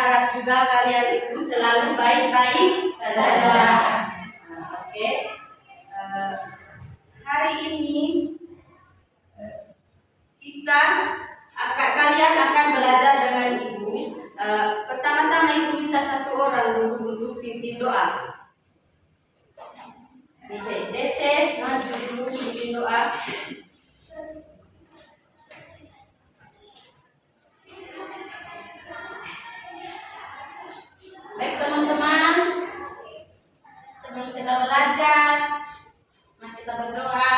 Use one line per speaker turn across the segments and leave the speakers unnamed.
berharap juga kalian itu selalu baik-baik saja. Oke. Hari ini kalian akan belajar dengan ibu. Pertama-tama ibu minta satu orang dulu untuk pimpin doa. Dese, maju dulu pimpin doa. Baik teman-teman, sebelum kita belajar, mari kita berdoa.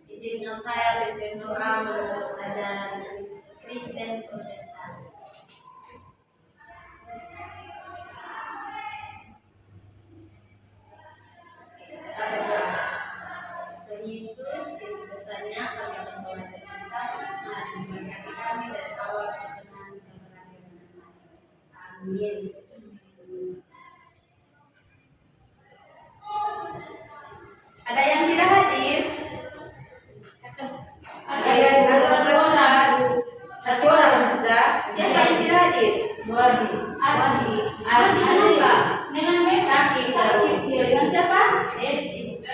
Izinkan saya pimpin doa menurut ajaran Kristen Protestan. Kita berdoa. Tuhan Yesus, itu pesannya kami akan belajar bersama. Mari memberkati kami dari awal pertengahan hingga akhir. Amin. Ada yang tidak hadir? Satu orang saja. Siapa yang tidak hadir? Adi. Dengan sakit dia. Dengan siapa?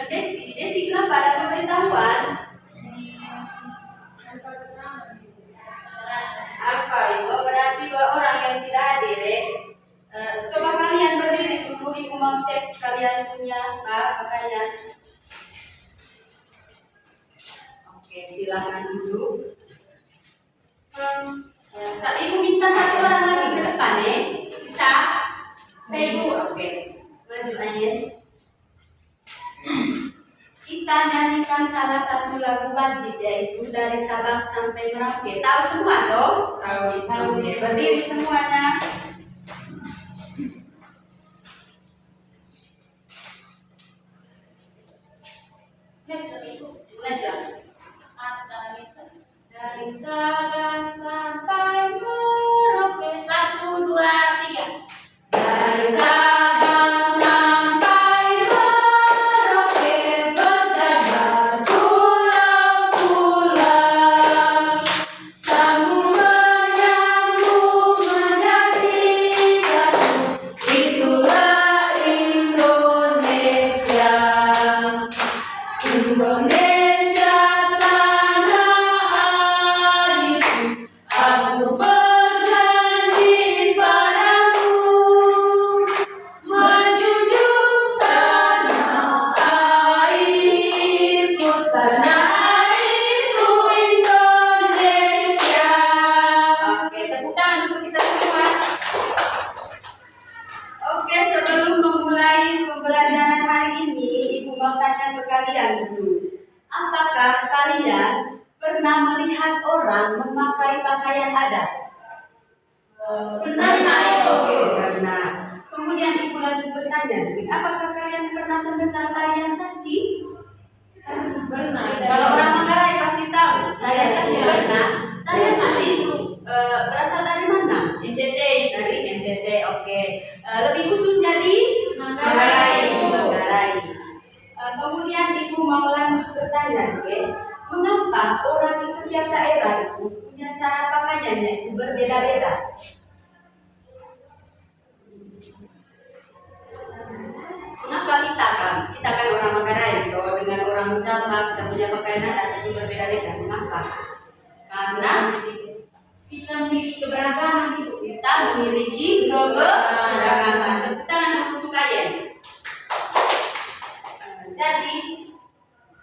Desi kenapa ada pemberitahuan? Apa itu? Berarti 2 orang yang tidak hadir. Coba kalian berdiri dulu, ibu mau cek kalian punya pakaian. Oke, silakan duduk. Ibu minta satu orang lagi ke depan ya. Bisa? Saya ibu. Oke. Maju aja. Kita nyanyikan salah satu lagu wajib, yaitu dari Sabang sampai Merauke. Tahu semua dong? Tahu. Berdiri semuanya. Dari Sabang sampai Merauke. 1, 2, 3. Dari Sabang sampai Merauke, berjajar pulau-pulau, sambung menyambung menjadi satu. Itulah Indonesia. Indonesia tanah airku, aku berjanji padamu, menjunjung tanah airku Indonesia. Oke, tepuk tangan untuk kita semua. Oke, sebelum memulai pembelajaran hari ini, ibu mau tanya ke kalian dulu. Apakah kalian pernah melihat orang memakai pakaian adat? Pernah. Kemudian ibu lanjut bertanya, apakah kalian pernah mendengar tarian caci? Pernah. Kalau orang Manggarai pasti tahu tarian caci. Pernah. Tarian caci itu berasal dari mana? NTT. Dari NTT. Oke. Lebih khususnya di Manggarai. Kemudian ibu mau lanjut bertanya, mengapa orang di setiap daerah itu punya cara pakaiannya itu berbeda-beda? Kenapa kita kan orang Manggarai itu dengan orang Jawa kita punya pakaian adat itu berbeda-beda? Kenapa? Karena kita memiliki keberagaman itu. Kita memiliki keberagaman. Tepuk tangan untuk kalian. Jadi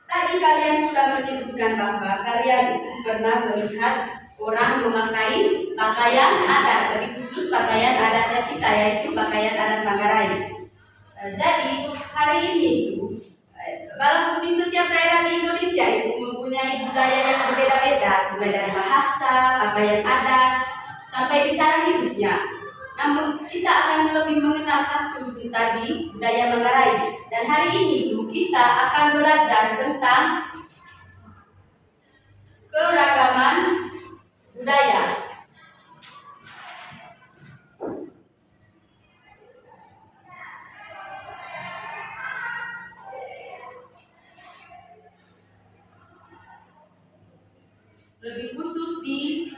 tadi kalian sudah menyebutkan bahwa kalian itu pernah melihat orang memakai pakaian adat, lebih khusus pakaian adatnya kita, yaitu pakaian adat Manggarai. Jadi hari ini walaupun di setiap daerah di Indonesia itu mempunyai budaya yang berbeda-beda, mulai dari bahasa, pakaian adat, sampai di cara hidupnya. Namun kita akan lebih mengenal satu tadi, budaya Manggarai. Dan hari ini kita akan belajar tentang keragaman budaya. Lebih khusus di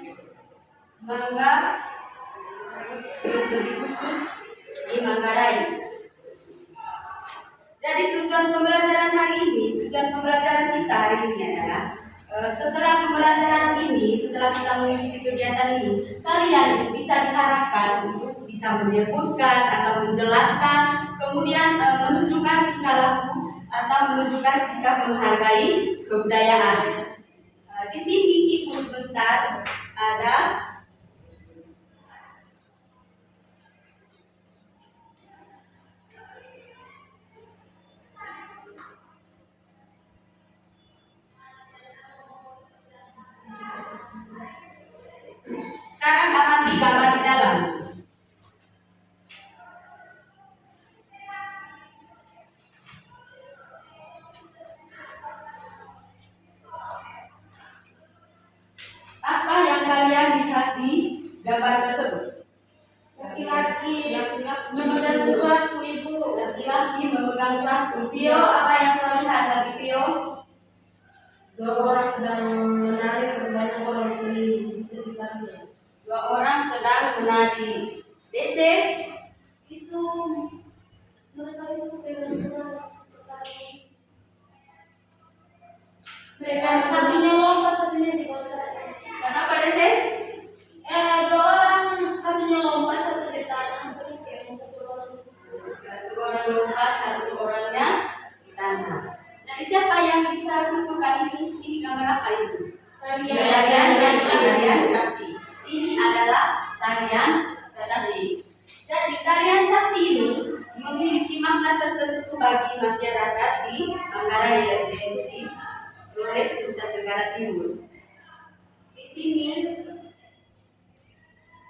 Manggarai. lebih khusus di Manggarai. Jadi tujuan pembelajaran kita hari ini adalah setelah pembelajaran ini, setelah kita mengikuti kegiatan ini, kalian itu bisa diharapkan untuk bisa menyebutkan atau menjelaskan, kemudian menunjukkan tingkah laku atau menunjukkan sikap menghargai kebudayaan. Di sini ibu sebentar ada sekarang akan digambar di dalam. Apa yang kalian lihat di gambar tersebut? Laki-laki memegang sesuatu, ibu. Laki-laki memegang sesuatu. Vio, apa yang kau lihat lagi, Vio?
Dua orang sedang menari dan banyak orang di sekitarnya.
Dua orang sedang menari. DC
Itu mereka itu mereka satunya lompat, satunya di kotak.
kenapa DC?
Dua orang, satunya lompat, satu di tanah, terus kayak satu orang.
Satu orang lompat, satu orangnya di tanah. Nah, siapa yang bisa simpulkan ini? Ini gambar apa itu? Tarian caci. Ini adalah tarian caci. Jadi tarian caci ini memiliki makna tertentu bagi masyarakat di Manggarai, yaitu di Flores, Nusa Tenggara Timur. Di sini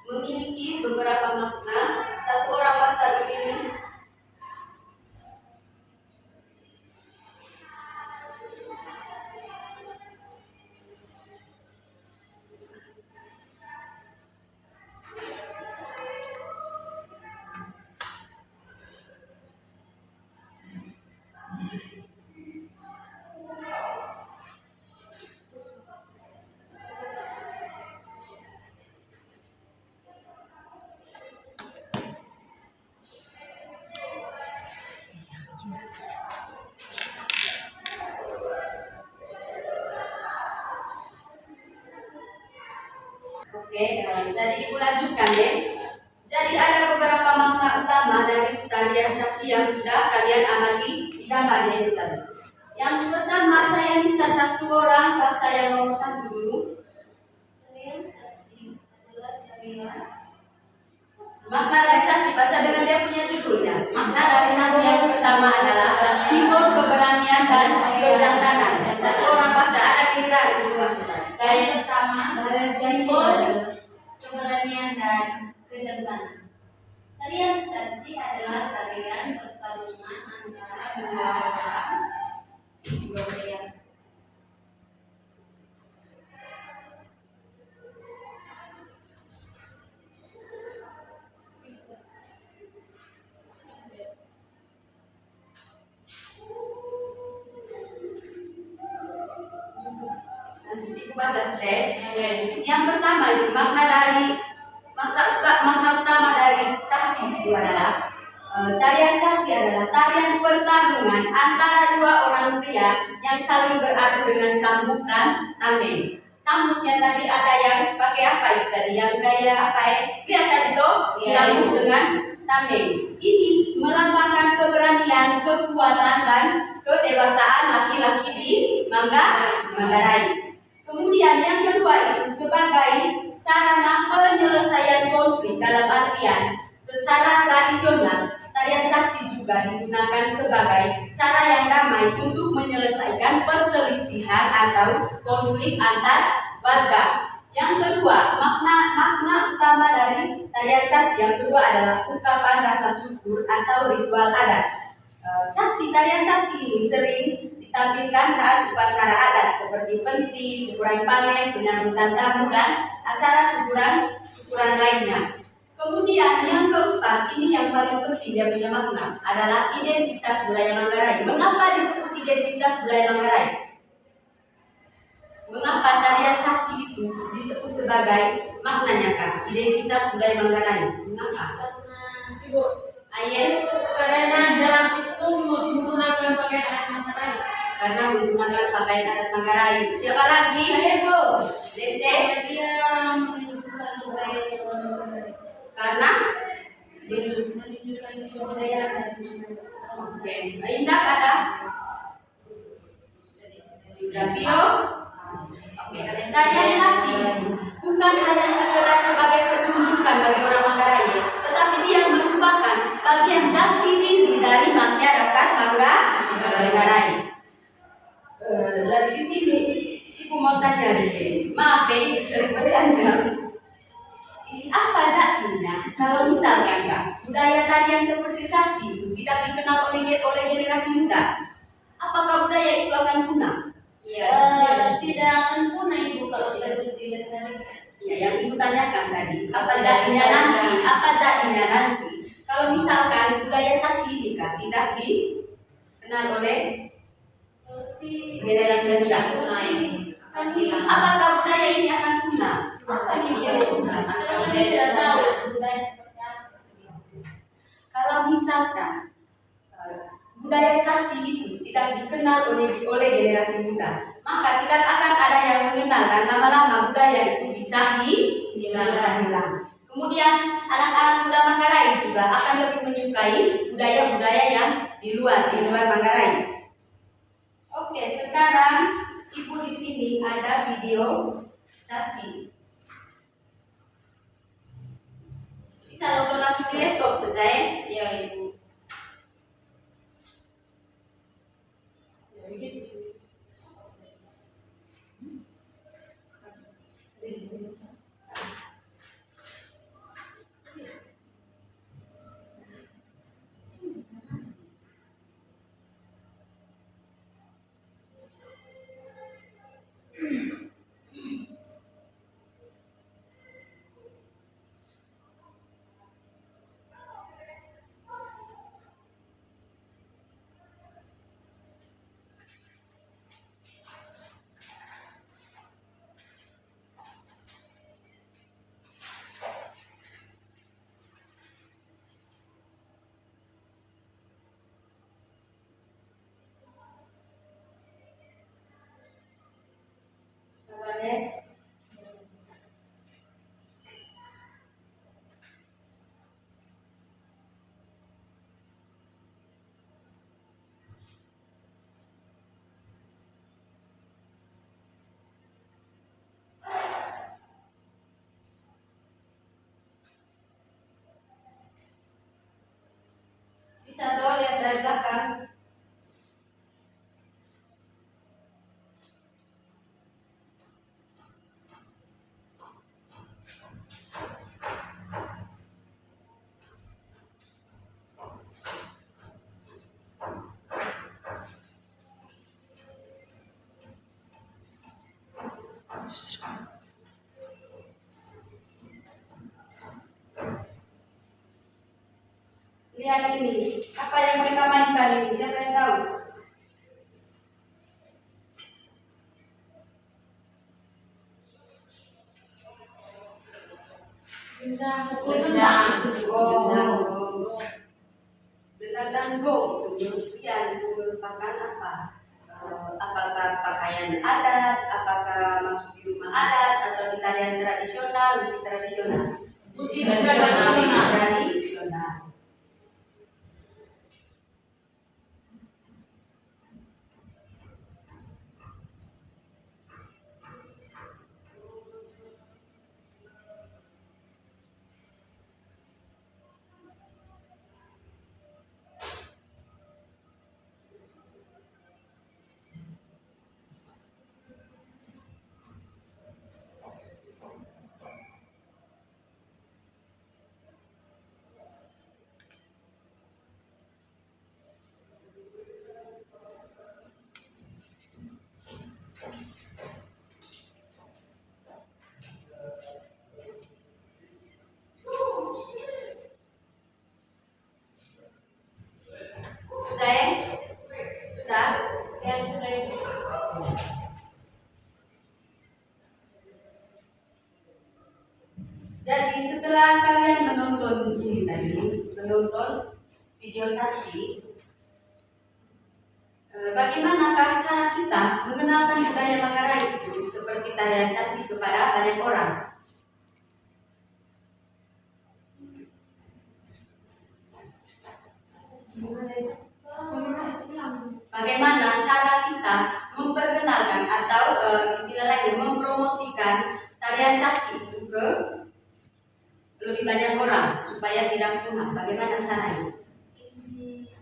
memiliki beberapa makna. Satu orang baca dulu ini. Oke, jadi ibu lanjutkan ya. Jadi ada beberapa makna utama dari tarian caci yang sudah kalian amati di gambarnya itu tadi. Yang pertama, saya minta satu orang baca yang nomor 1 dulu.
Tarian caci adalah tarian.
Makna dari caci, baca dengan dia punya judulnya. Makna dari caci yang pertama adalah simbol keberanian dan kejantanan. Satu orang baca, ada giliran semua sudah.
Yang pertama adalah simbol keberanian dan kejantanan. Tarian caci adalah tarian pertarungan antara dua pria.
Lanjut ibu baca step. Yang pertama itu makna utama dari caci itu adalah tarian caci adalah tarian pertarungan antara dua orang pria yang saling beradu dengan cambuk dan tameng. Cambuknya tadi ada yang pakai apa itu tadi? Yang kayak apa ya? Lihat tadi tuh cambuk dengan tameng. Ini melambangkan keberanian, kekuatan dan kedewasaan laki-laki di Manggarai. Kemudian yang kedua itu sebagai sarana penyelesaian konflik, dalam artian secara tradisional tarian caci juga digunakan sebagai cara yang damai untuk menyelesaikan perselisihan atau konflik antar warga. Yang kedua, makna utama dari tarian caci yang kedua adalah ungkapan rasa syukur atau ritual adat. Tarian caci ini sering ditampilkan saat upacara adat seperti penti, syukuran panen, penyambutan tamu dan acara syukuran lainnya. Kemudian yang keempat, ini yang paling penting dia punya makna adalah identitas budaya Manggarai. Mengapa disebut identitas budaya Manggarai? Mengapa tarian caci itu disebut sebagai maknanya Kak, identitas budaya Manggarai? Mengapa?
Karena Ibu,
Ayen?
karena dalam situ menggunakan pakaian adat Manggarai.
Karena menggunakan pakaian adat Manggarai. Siapa lagi?
Saya Bu.
Dese?
Dia menunjukkan budaya Manggarai.
Karena
Menunjukkan kebudayaan.
oke. Indah ada? Sudah Vio? Oke. Tarian caci bukan hanya sekedar sebagai pertunjukan bagi orang Manggarai, tetapi dia merupakan bagian jati diri dari masyarakat Manggarai. Jadi di sini Ibu mau tanya nih, maaf ya Ibu sering bercanda. Ini apa jadinya kalau misalkan Kak, budaya tarian seperti caci itu tidak dikenal oleh generasi muda? Apakah budaya itu akan punah?
Tidak akan punah Ibu kalau terus dilestarikan.
Ya, yang Ibu tanyakan tadi, apa jadinya nanti? Apa jadinya nanti? Kalau misalkan budaya caci ini Kak tidak dikenal oleh generasi muda,
Akan hilang.
apakah budaya ini akan punah?
Akan Ibu. Karena tidak tahu budaya seperti apa.
Kalau misalkan budaya caci itu tidak dikenal oleh generasi muda, maka tidak akan ada yang mengenal dan lama-lama budaya itu bisa hilang. Kemudian anak-anak muda Manggarai juga akan lebih menyukai budaya-budaya yang di luar Manggarai. Oke, sekarang Ibu di sini ada video caci. Bisa nonton langsung di laptop saja ya?
Ya Ibu.
Bisa toh lihat dari belakang. Lihat ini, apa yang mereka mainkan ini? Siapa yang tahu? Dengan gong itu kemudian itu merupakan apa? Apakah pakaian adat, apakah masuk di rumah adat atau di tarian tradisional, musik tradisional?
Musik tradisional.
Tradisional. setelah kalian menonton ini tadi, menonton video caci, bagaimanakah cara kita mengenalkan budaya Manggarai itu seperti tarian caci kepada banyak orang? Bagaimana cara kita memperkenalkan atau istilah lain mempromosikan tarian caci itu ke lebih banyak orang supaya tidak punah? Bagaimana caranya?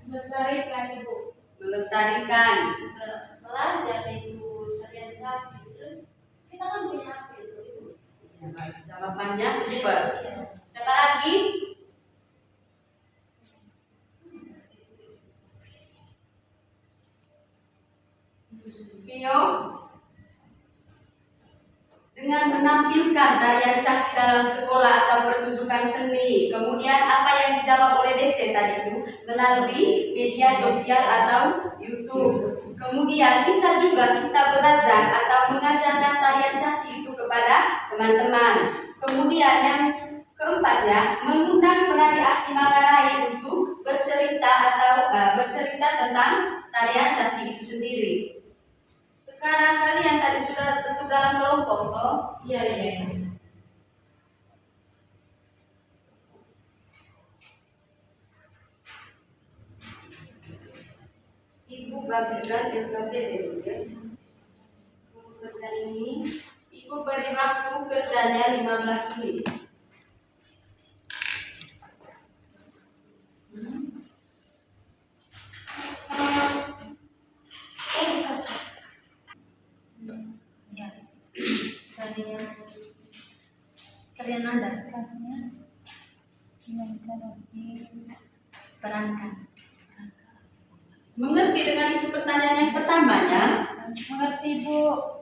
Melestarikan Ibu.
Melestarikan.
Belajar itu tarian caci. Terus kita kan punya apa itu Ibu?
Ya, baik. Jawabannya super. Siapa lagi? Vio, dengan menampilkan tarian caci dalam sekolah atau pertunjukan seni, kemudian apa yang dijawab oleh Desi tadi itu melalui media sosial atau YouTube. Kemudian bisa juga kita belajar atau mengajarkan tarian caci itu kepada teman-teman. Kemudian yang keempatnya, mengundang penari asli Manggarai untuk bercerita atau bercerita tentang tarian caci itu sendiri. Sekarang kalian tadi sudah tentu dalam kelompok, toh?
Iya.
Ibu bagikan LKPD dulu ya. Kerja ini, Ibu beri waktu kerjanya 15 menit.
Ya. Tarian adat khasnya yang diperankan.
Mengerti dengan itu pertanyaan yang pertamanya?
Mengerti Bu.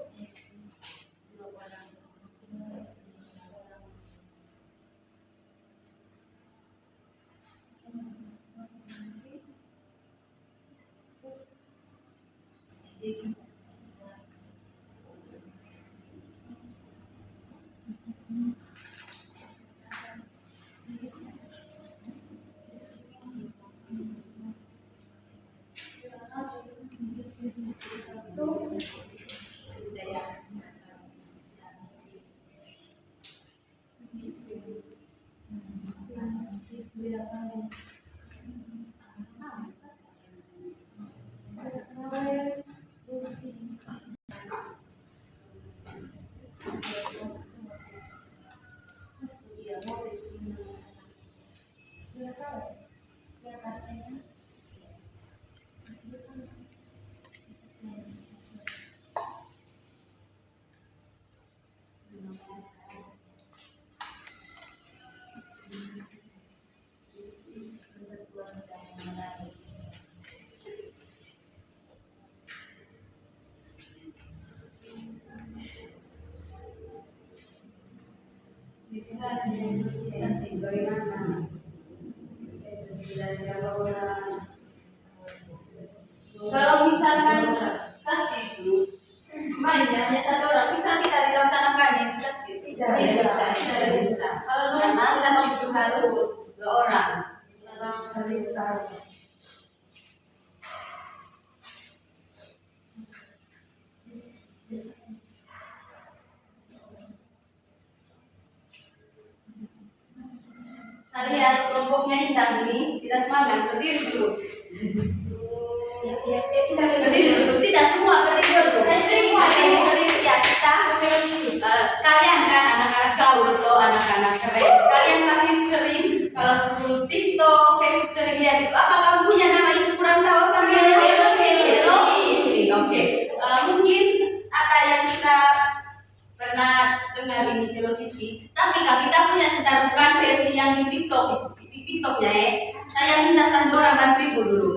Caci bagaimana? Kalau misalkan caci itu mainnya hanya satu orang, bisa tidak dilaksanakan yang caci? Tidak bisa. Karena caci itu harus 2 orang. Saya lihat kelompoknya Intan ini tidak semangat, berdiri dulu. Berdiri dulu, tidak semua berdiri dulu. Berdiri ya kita. Kalian kan anak-anak gaul atau anak-anak keren. Kalian pasti sering kalau scroll TikTok, Facebook sering lihat itu. Apa kamu punya nama itu? Kurang tahu apa namanya? Oke. Mungkin ada yang sudah pernah dengar ini filosofis, tapi kita punya sedang bukan versi yang di TikToknya ya. Saya minta satu orang bantu Ibu dulu.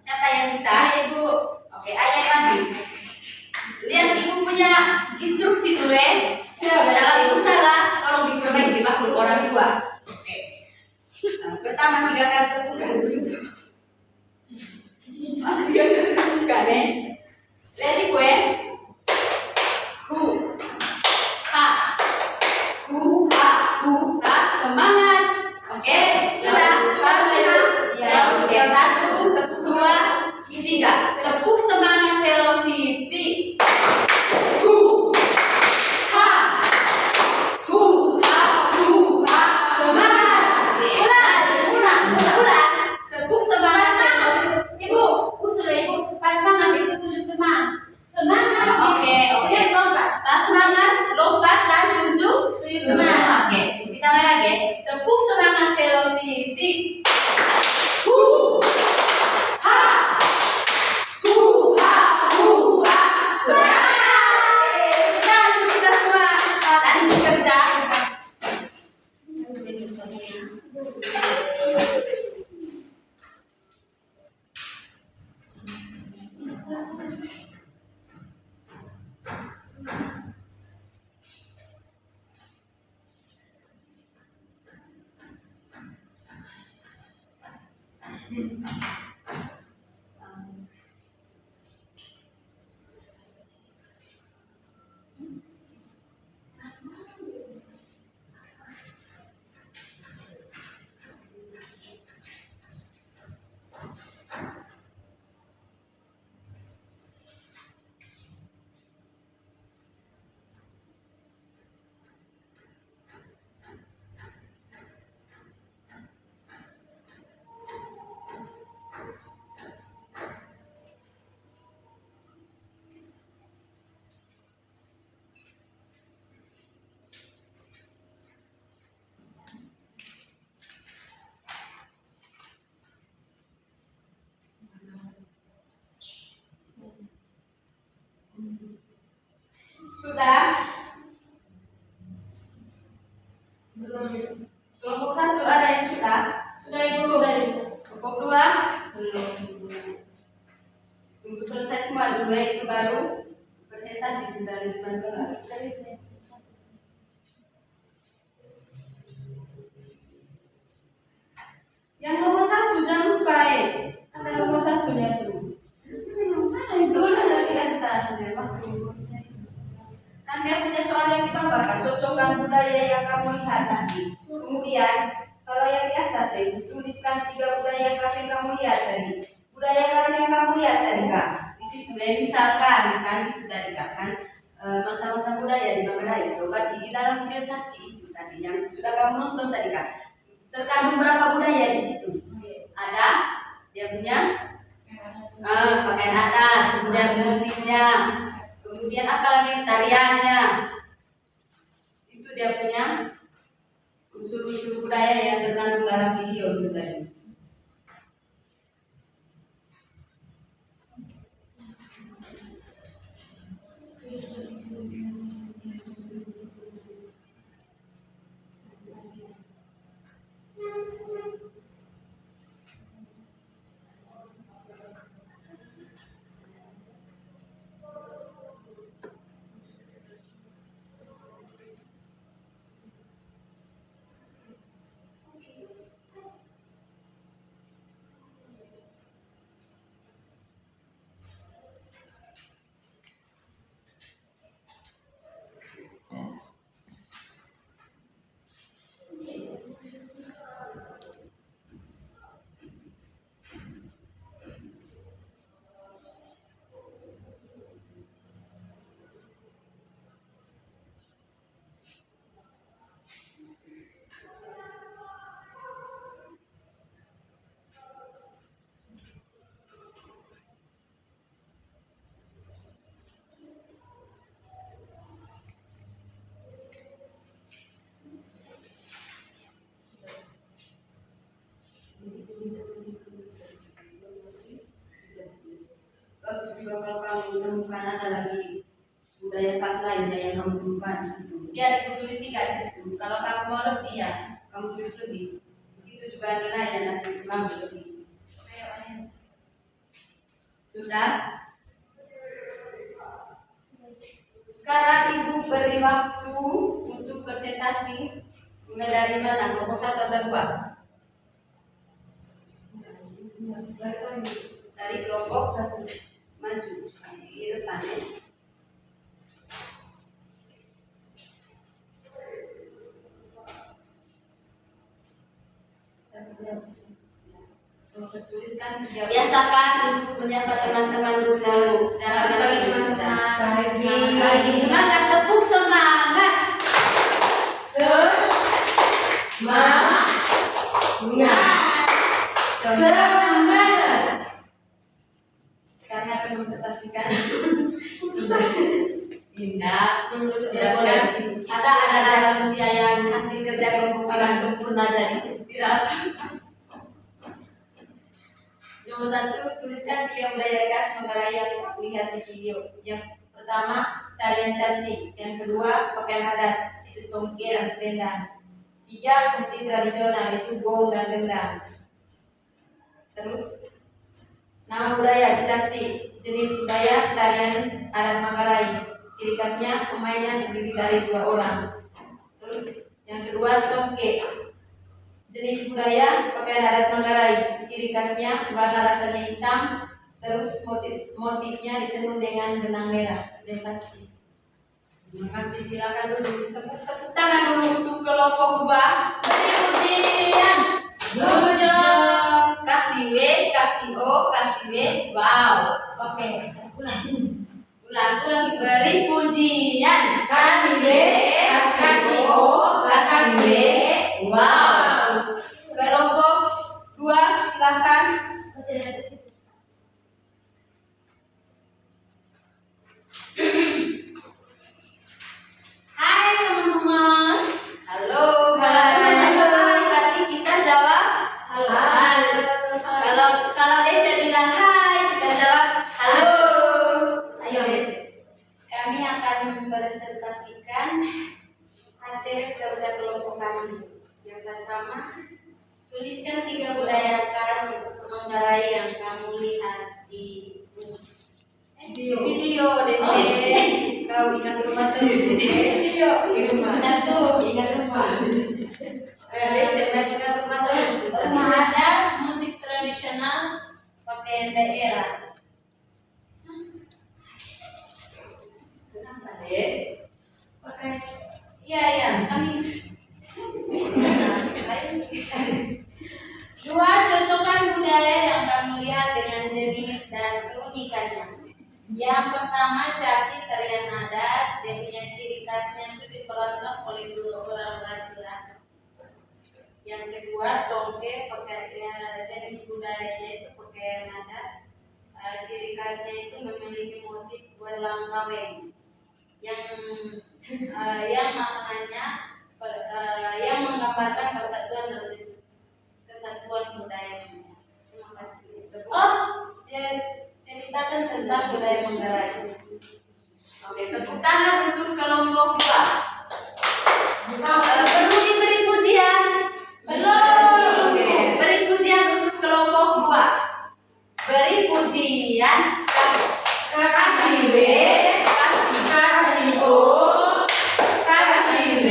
Siapa yang bisa?
Ibu.
Oke, ayah lanjut. Lihat Ibu punya instruksi dulu ya. Kalau Ibu salah, tolong diperbaiki makhluk orang dua. Oke. Pertama 3 kali tepukan dulu. 3 kali tepukan ya. Lihat Ibu ya. Hu ha, hu ha, semangat. Sudah?
Belum.
Kelompok 1 ada yang sudah?
Sudah Ibu, sudah Ibu.
Kelompok 2?
Belum.
Tunggu selesai semua dulu ya, itu baru presentasi sebentar di depan kelas. Yang nomor 1 jangan lupa ya. Ada nomor 1 dia tuh. Dulu ada di atas ya, kan dia punya soal yang ditambahkan, cocokkan budaya yang kamu lihat tadi. Kemudian kalau yang di atas tuliskan 3 budaya kelas yang kamu lihat tadi. Budaya kelas yang kamu lihat tadi kak, di situ ya misalkan kan itu tadi kak kan macam-macam budaya di mana itu kan di dalam video caci itu tadi yang sudah kamu nonton tadi kak. Terkandung berapa budaya di situ? Ada dia punya pakaian adat, kemudian musiknya, kemudian apa lagi tariannya. Itu dia punya unsur-unsur budaya yang terkandung dalam video itu tadi. Bagus juga kalau kamu menemukan ada lagi budaya kelas lainnya yang kamu temukan di situ. Dia ada tulis 3 di situ. Kalau kamu mau lebih ya, kamu tulis lebih. Begitu juga nilai dan nanti kamu lebih. Sudah? Sekarang ibu beri waktu untuk presentasi mulai dari mana? Kelompok 1 atau 2? Dari kelompok 1 maju di depan ya. Tuliskan biasakan untuk menyapa teman-teman dulu. Cara teman-teman pagi. Semangat, tepuk semangat. Semangat. Semangat. Sekarang akan mempresentasikan. Indah. Ada manusia yang hasil kerja kelompok tidak sempurna jadi tidak. Nomor 1, tuliskan 3 budaya khas Manggarai yang lihat di video. Yang pertama, tarian caci. Yang kedua, pakaian adat, itu songke dan selendang.
Tiga, musik tradisional itu gong dan gendang. Terus nama budaya caci, jenis budaya tarian adat Manggarai. Ciri khasnya pemainnya terdiri dari 2 orang. Terus yang kedua songke, jenis budaya pakaian adat Manggarai. Ciri khasnya warna rasanya hitam. Terus motifnya ditenun dengan benang merah. Terima kasih.
Terima kasih, silakan dulu tepuk tangan dulu untuk kelompok 2.
Beri pujian.
Good job. Kasih W, kasih O, kasih W. Wow.
Oke,
Ulang. Beri pujian.
Kasih W, kasih O, kasih W.
Wow. Kelompok 2 silakan.
Hai teman-teman.
Halo. Kalau temannya sama berarti kita jawab
Halo.
Kalau Desi bilang hai, kita jawab halo. Ayo Desi.
Kami akan mempresentasikan hasil kerja kelompok kami. Yang pertama, tuliskan 3 budaya khas Manggarai yang kamu lihat di
Video Desi. Kau ingat rumah terus Desi. Di rumah.
1, ingat rumah.
Desi ingat rumah terus.
Rumah adat, musik tradisional, pakaian daerah.
Kenapa Des?
Pakai, iya, kami. 2, cocokkan budaya yang kamu lihat dengan jenis dan keunikannya. Yang pertama, caci tarian adat, dia punya ciri khasnya itu diperankan oleh 2 orang laki-laki. Yang kedua, songke, jenis budayanya itu pakaian adat. Ciri khasnya itu memiliki motif belang kaweng yang maknanya yang menggambarkan persatuan dan kesatuan budaya. Terima kasih. Ceritakan tentang budaya Manggarai.
Oke, tepuk tangan untuk kelompok 2. Perlu diberi pujian?
Belum.
Oke, beri pujian untuk kelompok 2. Beri pujian. Kasih W, kasih O, kasih W.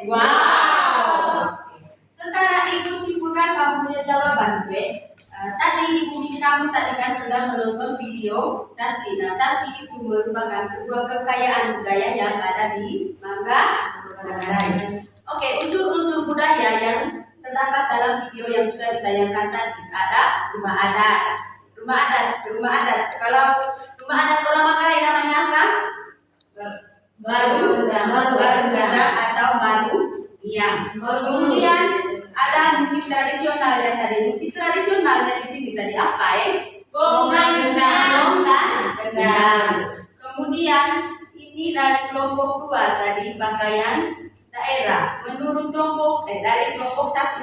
Wow. Sekarang Ibu simpulkan kamu punya jawaban W. Tadi Ibu kamu tadi kan sudah menonton video caci. Nah, caci itu merupakan sebuah kekayaan budaya yang ada di Manggarai. Oke, unsur-unsur budaya yang terdapat dalam video yang sudah ditayangkan tadi ada rumah adat. Kalau rumah adat orang Manggarai namanya apa? Baru atau baru Niang. Kemudian ada musik tradisional yang tadi. Musik tradisionalnya di sini tadi apa
Gong dan gendang.
Kemudian ini dari kelompok 2 tadi pakaian daerah. Menurut kelompok dari kelompok 1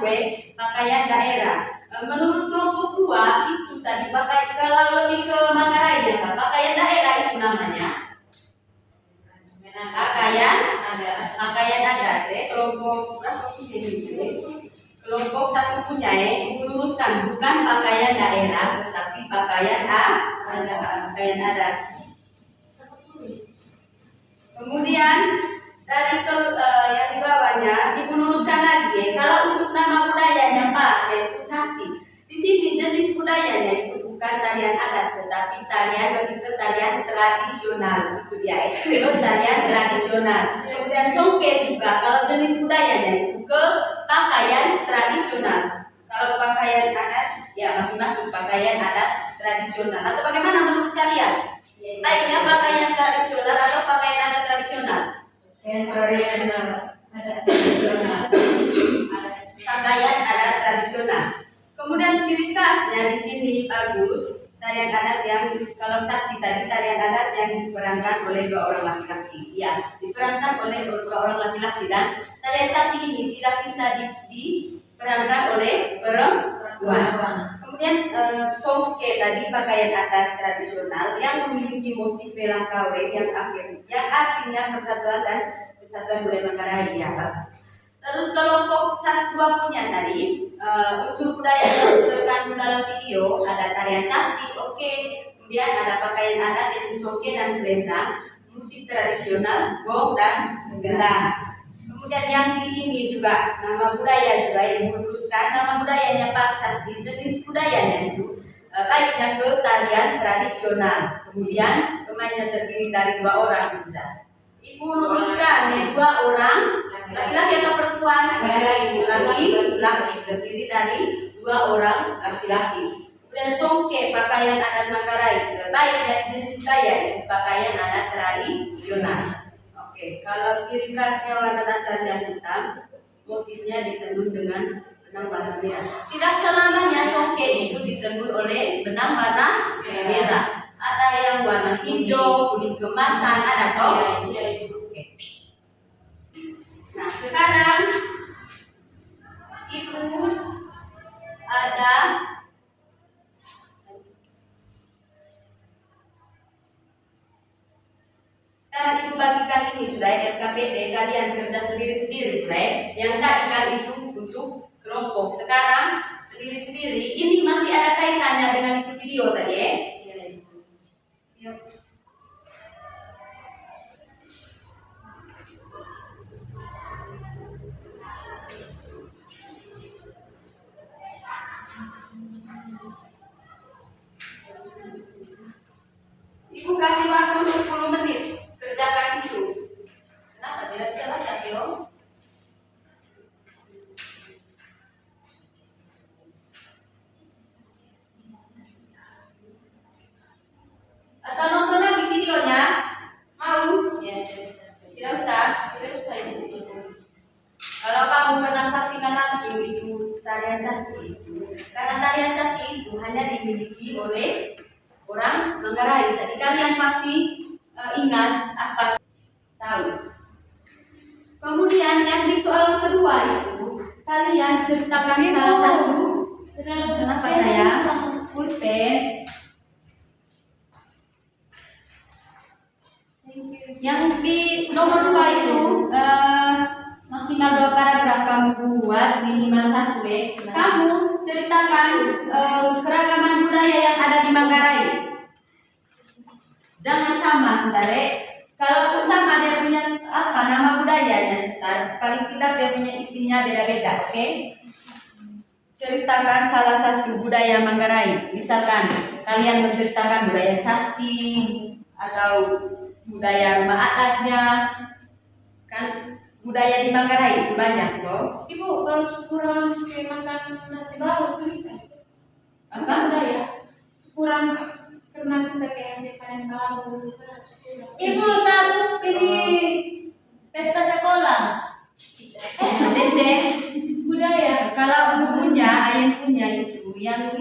pakaian daerah. Menurut kelompok 2 itu tadi kalau lebih ke Manggarai ya Pak, pakaian daerah itu namanya pakaian adat kelompok berapa kelompok 1 punya meluruskan bukan pakaian daerah tetapi pakaian adat. Kemudian dari yang di bawahnya Ibu luruskan lagi kalau untuk nama budayanya pas yaitu caci. Di sini jenis budayanya itu bukan tarian adat tetapi tarian lebih ke tarian tradisional itu dia itu tarian tradisional. Kemudian songke juga kalau jenis budayanya itu ke pakaian tradisional. Kalau pakaian adat ya masih masuk pakaian adat tradisional atau bagaimana menurut kalian? Baiknya pakaian tradisional atau pakaian adat tradisional? Pakaian adat tradisional. Kemudian ciri khasnya di sini bagus tarian adat yang kalau caci tadi tarian adat yang diperankan oleh 2 orang laki-laki. Ya, diperankan oleh 2 orang laki-laki dan tarian caci ini tidak bisa diperankan oleh perempuan. Kemudian songke tadi pakaian adat tradisional yang memiliki motif belang kaweng yang artinya persatuan budaya Manggarai ya Pak. Terus kelompok 1 punya tadi unsur budaya yang terkandung dalam video ada tarian caci, oke. Kemudian ada pakaian adat yaitu soke dan selendang, musik tradisional, gong dan gendang. Kemudian yang ini juga nama budaya juga yang meluruskan nama budayanya Pak Caci, jenis budayanya itu baiknya ke tarian tradisional. Kemudian pemainnya terdiri dari 2 orang saja. Ibu luruskan ya 2 orang laki-laki atau perempuan? Laki-laki terdiri dari 2 orang laki-laki. Kemudian songke pakaian adat Manggarai baik dari jenis budaya itu pakaian adat tradisional. Oke, kalau ciri khasnya warna dasarnya hitam, motifnya ditenun dengan benang warna merah. Tidak selamanya songke itu ditenun oleh benang warna merah. Ada yang warna hijau, kuning kemasan, ada toh? Oke. Nah, sekarang Ibu ada sekarang Ibu bagikan ini sudah RKPD kalian kerja sendiri-sendiri sudah yang tadikan itu untuk kelompok sekarang sendiri-sendiri ini masih ada kaitannya dengan itu video tadi ya. Ibu kasih waktu 10 menit kerjakan itu. Kenapa tidak bisa baca, Tio? Atau nonton lagi videonya? Mau? Ya, tidak usah Ibu. Kalau kamu pernah saksikan langsung itu tarian caci itu, karena tarian caci itu hanya dimiliki oleh orang Manggarai. Jadi kalian pasti ingat apa tahu. Kemudian yang di soal kedua itu kalian ceritakan salah satu. Kenapa saya? Pulpen. Yang di nomor 2 itu maksimal 2 paragraf kamu buat minimal 1 kamu ceritakan keragaman budaya yang ada di Manggarai. Jangan sama saudara. Kalau sama dia punya apa nama budayanya sebentar, paling tidak dia punya isinya beda-beda, oke? Ceritakan salah satu budaya Manggarai. Misalkan kalian menceritakan budaya caci atau budaya rumah adatnya, kan budaya di Manggarai itu banyak loh.
Ibu kalau syukuran makan nasi baru itu bisa?
Apa
budaya? Syukuran karena kita kayak nasi panen baru. Ibu tahu ini pesta sekolah?
Dese
Budaya.
kalau punya ayah punya itu yang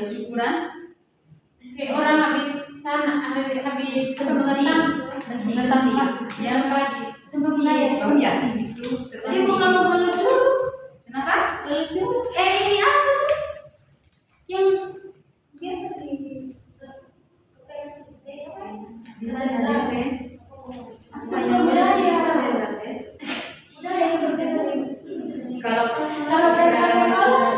syukuran.
Orang habis tanah, habis mengetang
yang
pagi. Untuk budaya.
Oh ya itu termasuk.
Ibu kalau melucu,
Kenapa?
melucu? Ini apa tuh? Yang biasa di
kalau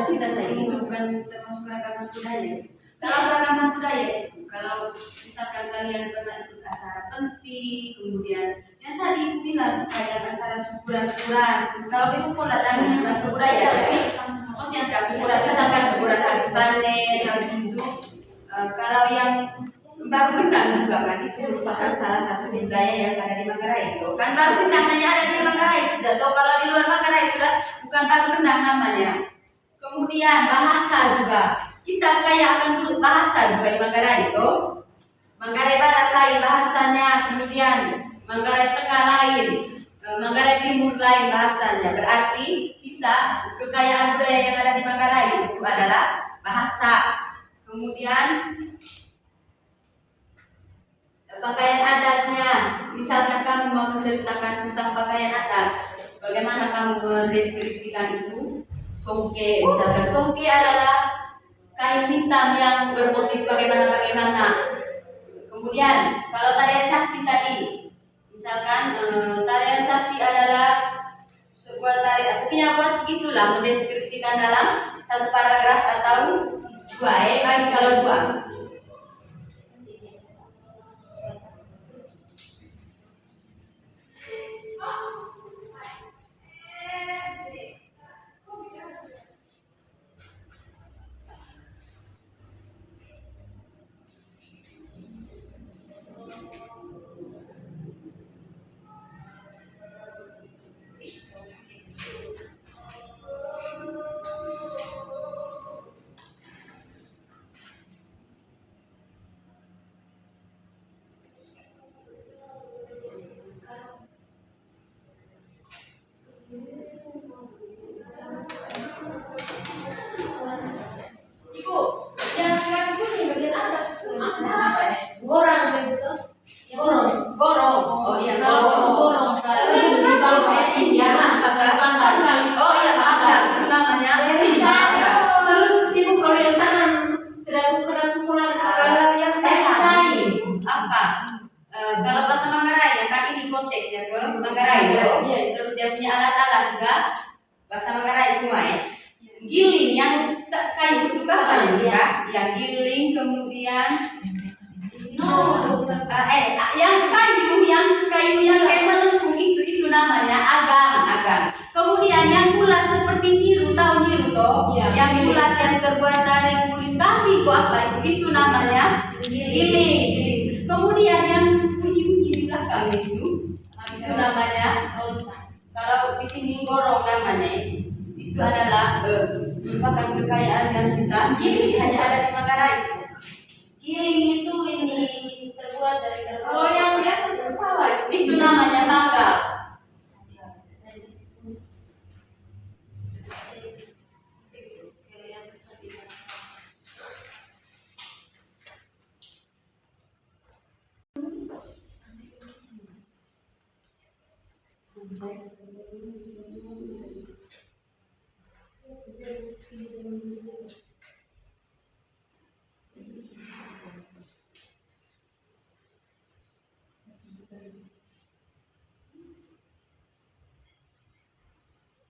tidak saya itu bukan termasuk keragaman budaya. Kalau keragaman budaya itu kalau misalkan kalian pernah ikut acara penting, kemudian yang tadi aku bilang kayak acara syukuran-syukuran. Kalau bisa sekolah jangan bukan ke budaya, tapi maksudnya nggak syukuran misalkan syukuran habis panen, habis itu kalau yang baru benang juga kan itu merupakan salah satu budaya yang ada di Manggarai itu kan baru benang hanya ada di Manggarai sudah tahu kalau di luar Manggarai sudah bukan baru benang namanya. Kemudian bahasa juga kita kaya akan bahasa juga di Manggarai itu. Manggarai Barat lain bahasanya, kemudian Manggarai Tengah lain, Manggarai Timur lain bahasanya. Berarti kita kekayaan budaya yang ada di Manggarai itu adalah bahasa. Kemudian pakaian adatnya, misalnya kamu mau menceritakan tentang pakaian adat, bagaimana kamu mendeskripsikan itu? Songke, misalkan songke adalah kain hitam yang bermotif bagaimana. Kemudian kalau tarian caci tadi, misalkan tarian caci adalah sebuah buat tarik, pokoknya buat gitulah mendeskripsikan dalam satu paragraf atau dua, baik kalau dua.
Ibu, yang kuning bagian atas apa ya? Gorong gitu. Gorong.
Gorong. Oh iya, gorong.
Gorong.
Kalau ya, oh iya, pangkal itu namanya.
Terus ibu kalau yang tangan tidak pukulan
Kalau yang
perisai
apa? Kalau bahasa Manggarai ya kan ini konteksnya ke Manggarai loh. Terus dia punya alat-alat juga bahasa Manggarai semua ya. Giling yang kayu itu kan kayu kan? Yang giling kemudian yang kayu yang kayak melengkung itu namanya agang. Kemudian yang bulat seperti nyiru, tahu nyiru toh? Yang bulat yang terbuat dari kulit kambing apa itu namanya giling. Kemudian yang bunyi-bunyi di belakang itu namanya kalau di sini gorong namanya itu adalah merupakan kekayaan yang kita miliki hanya ada di Manggarai.
giling itu ini terbuat dari
Kalau yang di atas kepala itu namanya mangga.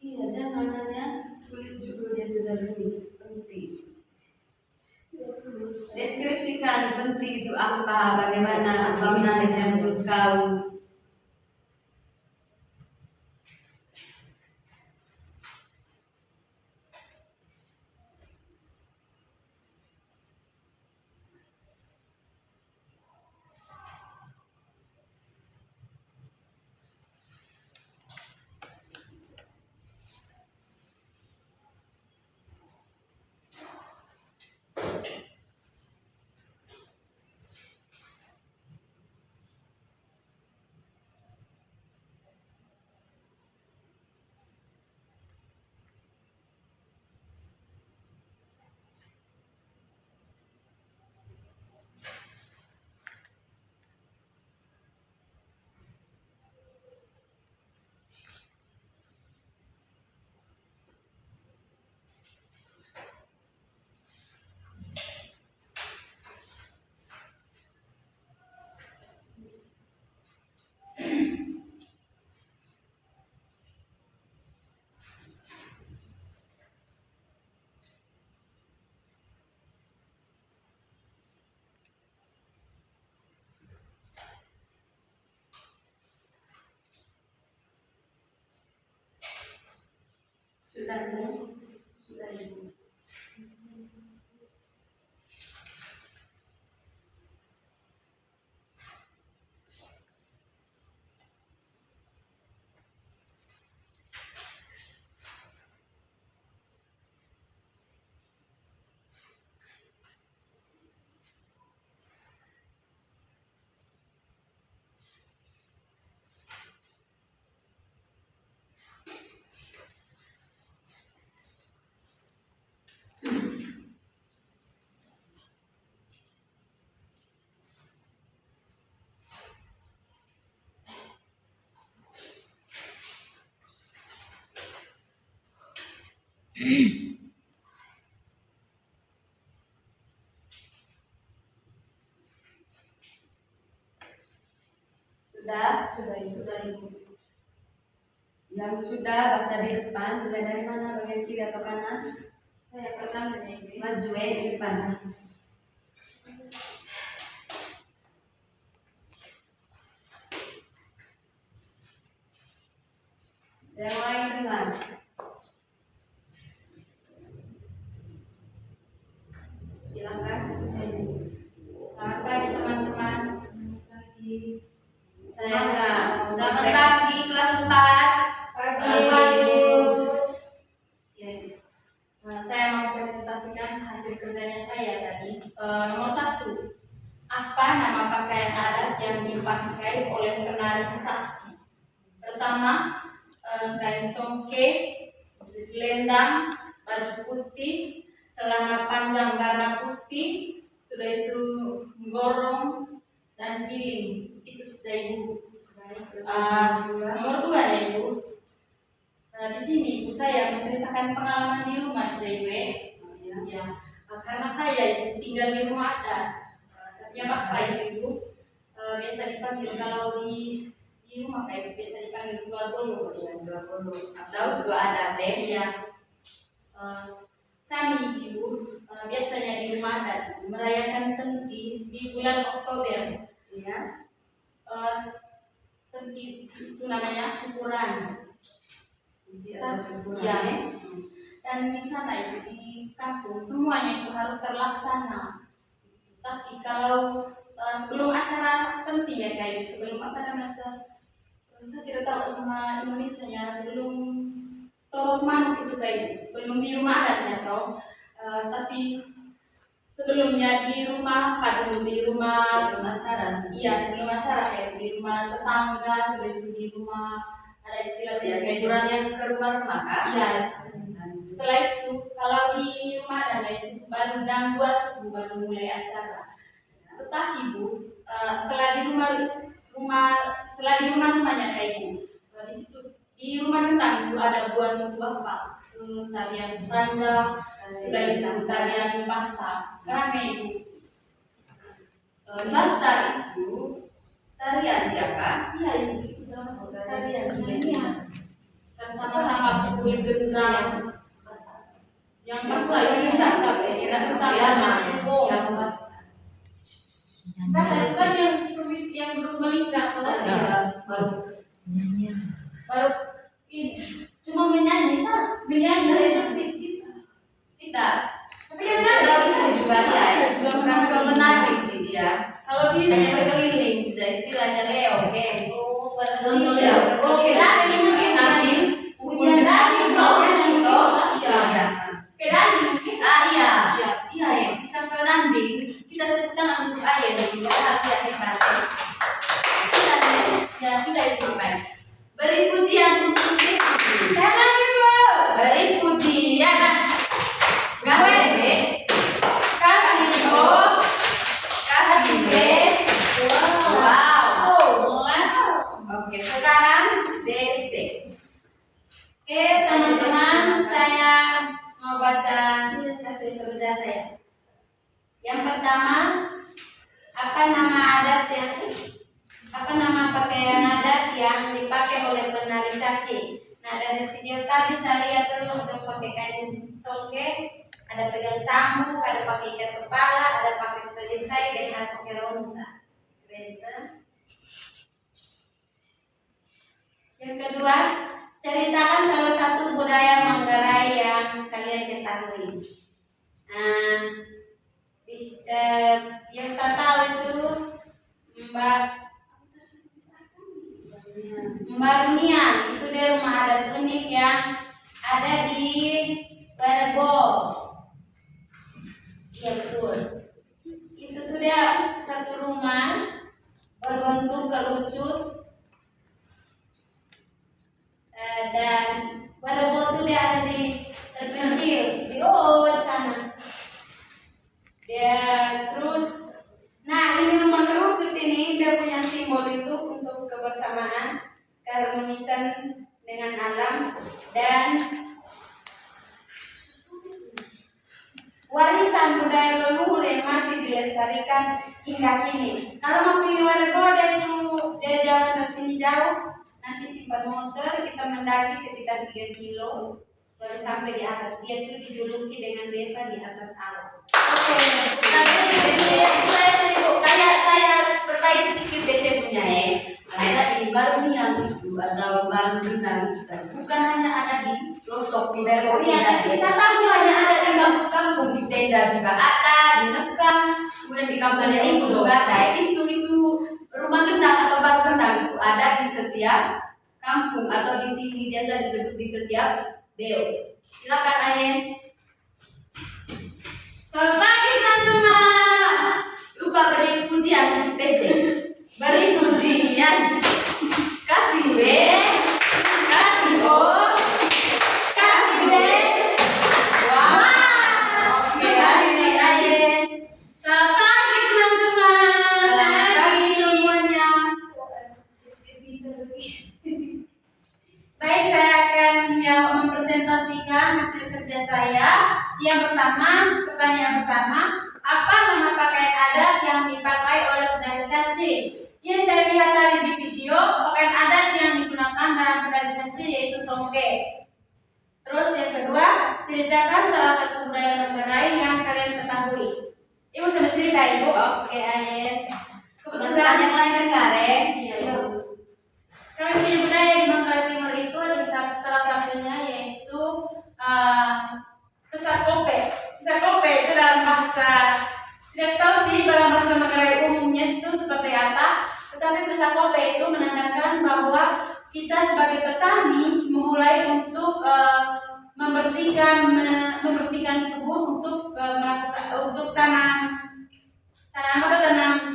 Iya, jangan hanya tulis judulnya saja ini penting. Deskripsikan penting itu apa, bagaimana, apa menariknya menurut kau. Sudah. Sudah Ibu. Yang sudah baca di depan, mulai dari mana, bagian kiri atau kanan?
Saya pernah menyanyi.
Maju di depan. Yang lain dengar. Silakan. Selamat pagi teman-teman. Selamat pagi kelas 4.
Pagi. Ya. Saya mau presentasikan hasil kerjanya saya tadi. Nomor 1. Apa nama pakaian adat yang dipakai oleh penari caci? Pertama, kain songke, selendang, baju putih, celana panjang warna putih, sudah itu gorong dan giling. Itu sudah Ibu. Nomor 2 ya Ibu. Di sini Ibu saya menceritakan pengalaman di rumah sudah Ibu. Ya. Karena saya Ibu tinggal di rumah adat. Saya punya bapak itu Ibu. Biasa dipanggil kalau di rumah kayak biasa dipanggil dua bolo
Atau dua adat
ya. Kami Ibu biasanya di rumah adat merayakan Tenti di bulan Oktober.
Ya.
Tenti itu namanya syukuran.
Syukuran.
Ya. Dan di sana Ibu di kampung semuanya itu harus terlaksana. Tapi kalau sebelum acara Tenti ya kayak sebelum apa namanya saya tidak tahu sama Indonesianya sebelum torok manuk itu kayak sebelum di rumah adatnya atau tapi sebelumnya di rumah dulu di rumah
Sebelum acara.
iya sebelum acara kayak di rumah tetangga sebelum itu di rumah ada istilah
Ya,
kayak
syukuran yang ke rumah kan?
iya setelah itu kalau di rumah adatnya itu baru jam 2 subuh baru mulai acara. Tetapi Bu, setelah di rumahnya kayak Ibu, di situ di rumah tentang itu ada buah pak, tarian sandra, sudah itu tarian pantai, rame Ibu.
Masa itu tarian ya kan?
Iya Ibu, itu termasuk tarian dunia. Dan sama-sama pukul gendang. Yang kedua ini tentang itu kan yang belum menikah lagi
Baru
ini cuma menyanyi
kita.
tapi dia
Sudah
menari
itu juga ya, juga bukan menari sih dia.
kalau dia
Hanya berkeliling, sudah istilahnya Leo, oke.
berkeliling oke dari
Sambil
ujian dari
itu,
iya
pedani
mungkin
iya ya, bisa ke landing. Kita tepuk tangan untuk ayah dan juga dia hebat.
sudah itu
Beri pujian untuk Yesus.
saya lagi Bu
Beri pujian. Kasih wow. Oke, sekarang DC.
Oke teman-teman, saya mau baca hasil kerja saya. Yang pertama, apa nama pakaian adat yang dipakai oleh penari caci? Nah dari video tadi saya lihat dulu ada pakai kain songke, ada pegang cambuk, ada pakai ikat kepala, ada pakai perisai dan ada pakai ronta. Yang kedua, ceritakan salah satu budaya Manggarai yang kalian ketahui. Nah, yang saya tahu itu Mbak Runian, itu dia rumah adat unik yang ada di Barebo. Iya betul. Itu tuh dia satu rumah berbentuk kerucut. Dan Barebo itu dia ada di terpencil di sana. Dia terus, nah ini rumah kerucut ini dia punya simbol itu untuk kebersamaan, keharmonisan dengan alam dan warisan budaya leluhur yang masih dilestarikan hingga kini. Kalau mau pilih Barebo dia jalan ke sini jauh. nanti simpan motor, kita mendaki sekitar 3 kilo baru sampai di atas. Dia tuh dijuluki dengan desa di atas alam.
Oke, tapi saya perbaiki sedikit DC punya ya. Karena ini baru nih yang itu atau baru bintang kita. Bukan hanya ada di pelosok di daerah.
Oh iya,
Bisa tahu hanya ada di kampung di tenda juga ada di Nekam, kemudian di kampungnya itu juga ada. Itu rumah gendang atau baru gendang itu ada di setiap kampung atau di sini biasa disebut di setiap deo. Silakan Ayen. Selamat pagi teman-teman. Lupa beri pujian untuk PC. Beri pujian. Kasih W, kasih O, kasih W. Wah. Oke, Ayen. Selamat pagi teman-teman. Selamat pagi semuanya. Baik, saya akan mempresentasikan hasil kerja saya. Pertanyaan pertama, apa nama pakaian adat yang dipakai oleh penari caci? Yang saya lihat tadi di video, pakaian adat yang digunakan dalam penari caci yaitu songke. Terus yang kedua, ceritakan salah satu budaya Manggarai yang kalian ketahui. Ibu sudah cerita, Ibu? Oke, Ayen. Kebetulan yang lain dengar ya? Iya. Kami punya budaya di Manggarai Timur itu ada salah satunya yaitu pesak kope. Pesak kope itu dalam bahasa, tidak tahu sih dalam bahasa Manggarai umumnya itu seperti apa. Tetapi pesak kope itu menandakan bahwa kita sebagai petani memulai untuk membersihkan tubuh untuk melakukan untuk tanam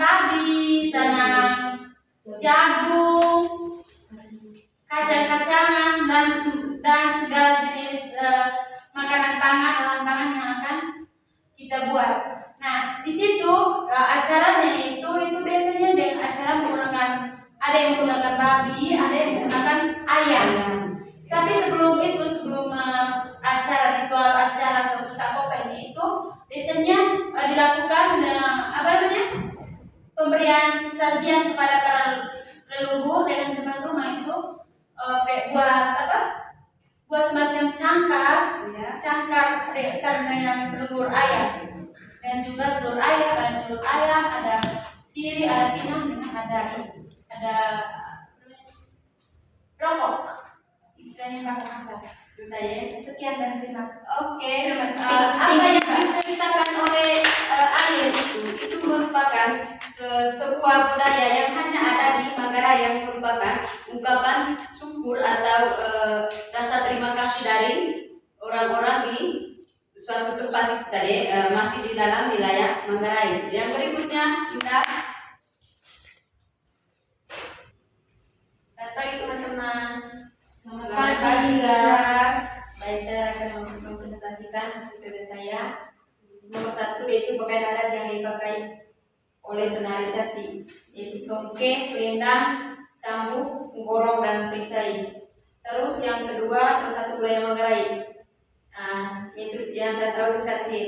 padi, tanam jagung, kacang-kacangan dan segala jenis makanan pangan yang akan kita buat. Nah, di situ acaranya itu biasanya dengan acara menggunakan, ada yang menggunakan babi, ada yang menggunakan ayam. Tapi sebelum acara ritual acara pesak kopenya itu biasanya dilakukan pemberian sesajian kepada para leluhur dengan teman rumah itu kayak buat semacam cangkar ikan dengan telur ayam dan juga telur ayam ada siri, ada pinang, ada rokok, istilahnya pakai masak. Sudah ya, sekian dan terima kasih. Oke, apa yang diceritakan oleh Ayen itu merupakan sebuah budaya yang hanya ada di Manggarai, yang merupakan ungkapan syukur atau rasa terima kasih dari orang-orang di suatu tempat itu tadi, masih di dalam wilayah Manggarai. Yang berikutnya kita. Selamat pagi teman-teman. Selamat pagi. Baik, saya akan mempresentasikan hasil kerja saya. Nomor 1 yaitu pakaian adat yang dipakai oleh penari caci, yaitu songke, selendang, cambuk, gorong, dan perisai. Terus yang kedua, salah satu budaya Manggarai, yaitu yang saya tahu itu caci,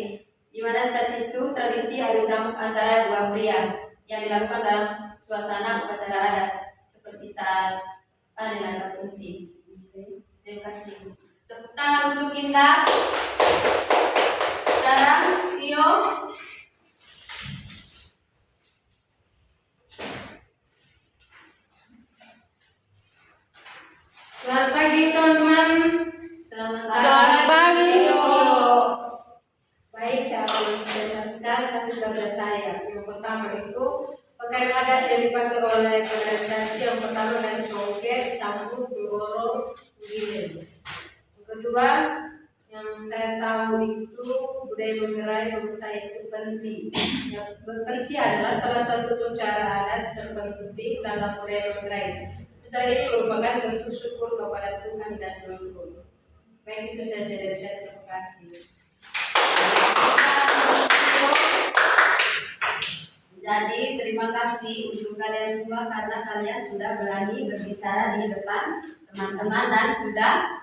di mana caci itu tradisi adu cambuk antara dua pria yang dilakukan dalam suasana upacara adat seperti saat panen atau punting. Terima kasih. Tepuk tangan untuk Indah. Sekarang Tio. Selamat pagi teman-teman. Selamat pagi. Baik, saya akan mempresentasikan hasil kerja saya. Yang pertama itu pakaian adat yang dipakai oleh penari caci. Yang pertama dari songke, cambuk, gorong, gilin. Yang kedua, yang saya tahu itu budaya Manggarai menurut saya itu penting. Yang penting adalah salah satu cara adat terpenting dalam budaya Manggarai. Misalnya ini merupakan bentuk syukur kepada Tuhan dan leluhur. Baik, itu saja dari saya. Terima kasih. Jadi terima kasih untuk kalian semua karena kalian sudah berani berbicara di depan teman-teman dan sudah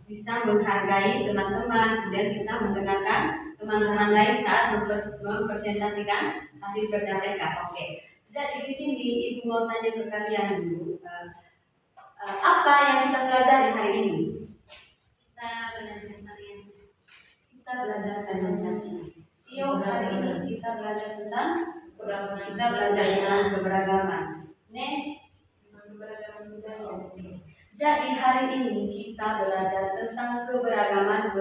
bisa menghargai teman-teman, kemudian bisa mendengarkan teman-teman lain saat mempresentasikan hasil kerja mereka. Oke. Jadi di sini Ibu mau tanya ke kalian dulu, Apa yang kita pelajari hari ini?
Kita belajar tarian caci.
Yuk, hari ini kita belajar tentang keberagaman. Next. Jadi hari ini kita belajar tentang keragaman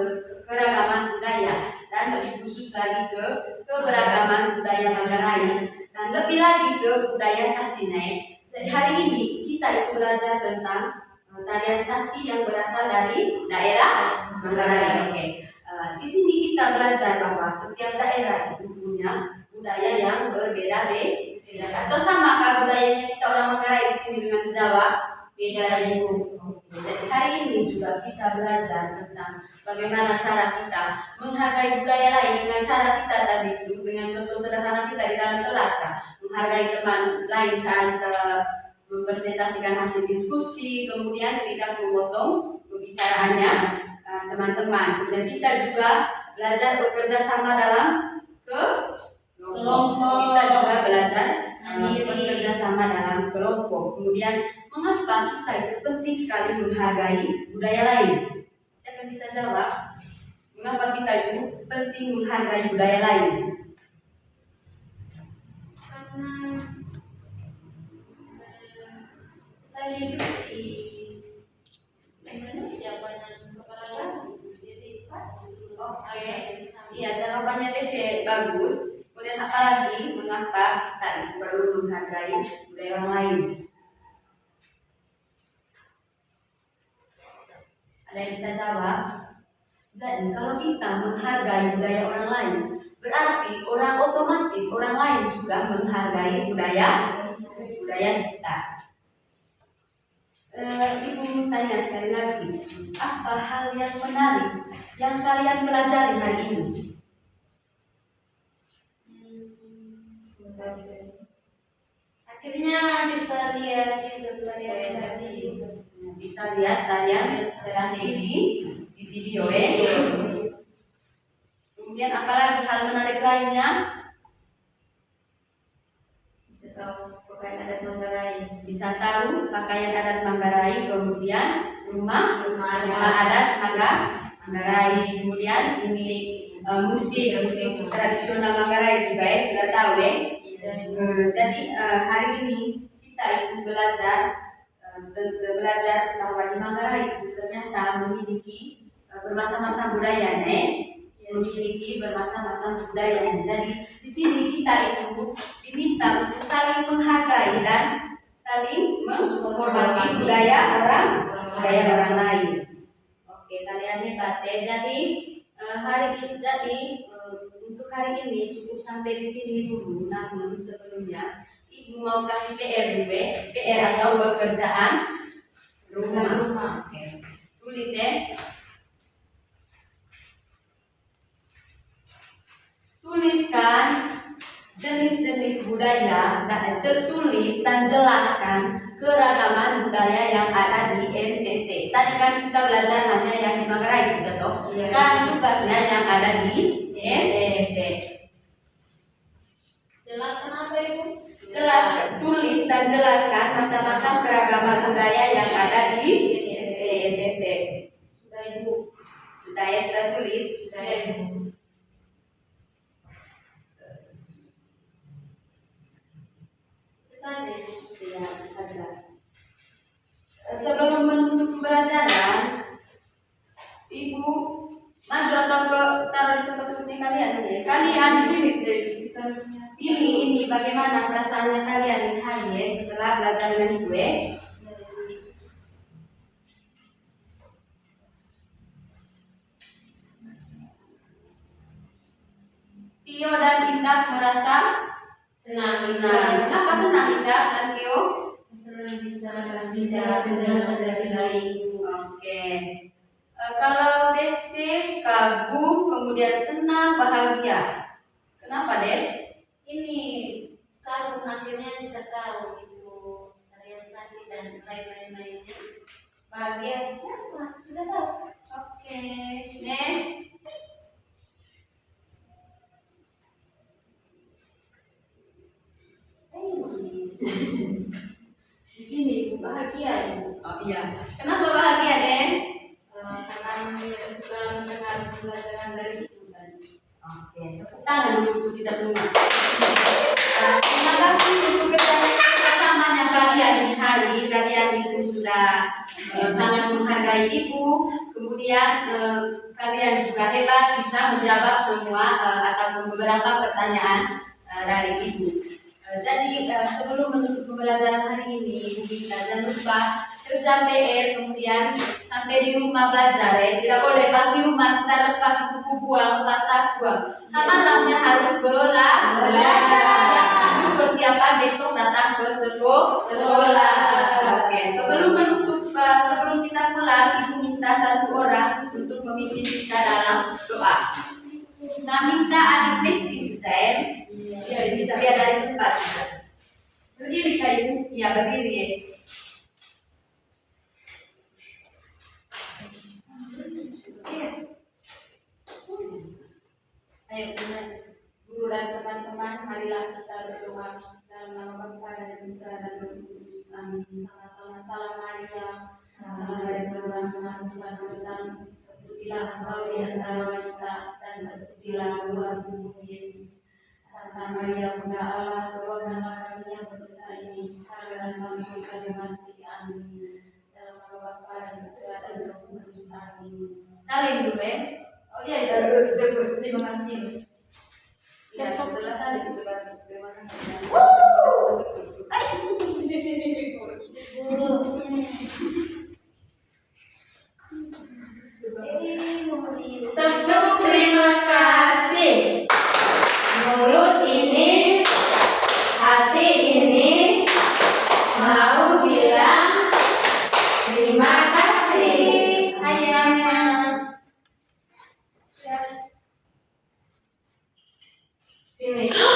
budaya dan lebih khusus lagi ke keberagaman budaya Manggarai dan lebih lagi ke budaya Cacine. Jadi hari ini kita itu belajar tentang tarian caci yang berasal dari daerah Manggarai. Oke. Di sini kita belajar bahwa setiap daerah itu punya budaya yang berbeda-beda. Atau sama kah budayanya kita orang Manggarai di sini dengan Jawa? Beda ibu. Jadi hari ini juga kita belajar tentang bagaimana cara kita menghargai budaya lain dengan cara kita tadi itu dengan contoh sederhana kita di dalam kelas kan, menghargai teman lain saat mempresentasikan hasil diskusi, kemudian tidak memotong pembicaraannya teman-teman. Dan kita juga belajar bekerja sama dalam kelompok. Kita juga belajar bekerja sama dalam kelompok. Kemudian mengapa kita itu penting sekali menghargai budaya lain? Siapa yang bisa jawab? Mengapa kita itu penting menghargai budaya lain?
Karena kita hidup di Indonesia banyak keberagaman. Jadi
Iya, jawabannya DC bagus. Kemudian apalagi mengapa kita itu perlu menghargai budaya orang lain? Ada yang bisa jawab? Jadi kalau kita menghargai budaya orang lain, berarti otomatis orang lain juga menghargai budaya kita. Ibu tanya sekali lagi, apa hal yang menarik yang kalian pelajari hari ini?
akhirnya bisa lihat itu tarian caci.
Bisa lihat tarian caci di video ya. Kemudian apalagi hal menarik lainnya? Bisa tahu pakaian adat Manggarai. Bisa tahu pakaian adat Manggarai. Kemudian rumah adat Manggarai. Kemudian ini musik tradisional Manggarai juga ya, sudah tahu ya. Jadi hari ini kita itu belajar bahwa di Manggarai itu ternyata memiliki bermacam-macam budaya, memiliki bermacam-macam budaya. Jadi di sini kita itu diminta untuk saling menghargai dan saling menghormati budaya orang lain. Oke, kalian hebat ya. Jadi untuk hari ini cukup sampai di sini dulu. Namun sebelumnya Ibu mau kasih PR atau pekerjaan rumah. Oke. Tulis ya. Tuliskan jenis-jenis budaya dan tertulis dan jelaskan keragaman budaya yang ada di NTT. Tadi kan kita belajar hanya yang di Manggarai saja toh. Sekarang tugasnya yang ada di NTT.
Jelaskan apa Ibu?
Tulis dan jelaskan macam-macam keragaman budaya yang ada di NTT.
Sudah Ibu.
Sudah ya, sudah tulis.
Sudah Ibu. Saja Ibu.
Ya, itu saja. Sebelum menutup pembelajaran, Ibu maju atau taruh di tempat duduk kalian ya. Kalian di sini kita pilih ini bagaimana perasaannya kalian ini hari ya setelah belajar dengan Ibu ya. Tio dan Indah merasa senang. Kenapa senang Indah dan Tio?
Senang bisa penjelasan dari Ibu.
Oke. Kalau Desi kagum, kemudian senang, bahagia. Kenapa Des?
Ini kagum akhirnya bisa tahu Ibu tarian caci dan lain-lainnya. Bahagia ya sudah tahu.
Oke. Nes? Di sini Ibu bahagia Ibu. Oh iya. Kenapa bahagia, Des?
Karena sudah mendengar pembelajaran dari Ibu tadi.
Oke, tepuk tangan dulu untuk kita semua. Terima kasih untuk kebersamaan kalian ini hari. Kalian itu sudah sangat menghargai Ibu. Kemudian kalian juga hebat bisa menjawab semua ataupun beberapa pertanyaan dari Ibu. Jadi sebelum menutup pembelajaran hari ini, Ibu jangan lupa kerja PR, kemudian sampai di rumah belajar ya. Tidak boleh pas di rumah sebentar lepas buku buang, lepas tas buang. Malamnya harus belajar. Itu persiapan besok datang ke sekolah. Oke, sebelum menutup, sebelum kita pulang, Ibu minta satu orang untuk memimpin kita dalam doa. Saya minta adik Mesti Zain, ya kita lihat dari tempat. Berdiri Kak Ibu? Iya berdiri ya.
Ayo guru dan teman-teman, marilah kita berdoa dalam nama Bapa dan Putra dan Roh Kudus. Amin. Sama-sama. Salam Maria, salam dari Tuhan, Tuhan Sultan. Terpujilah Engkau di antara wanita dan terpujilah buahmu Yesus. Santa Maria Bunda Allah, doakanlah kami yang berdosa ini sekarang dan waktu kami mati. Amin. Dalam nama Bapa dan Putra dan Roh Kudus. Amin.
Salim dulu ya. Oh iya, terima kasih. Ya, setelah saling itu baru terima kasih.
Tepuk terima kasih. Mulut ini, hati ini mau bilang terima kasih. Ayahnya. Finish.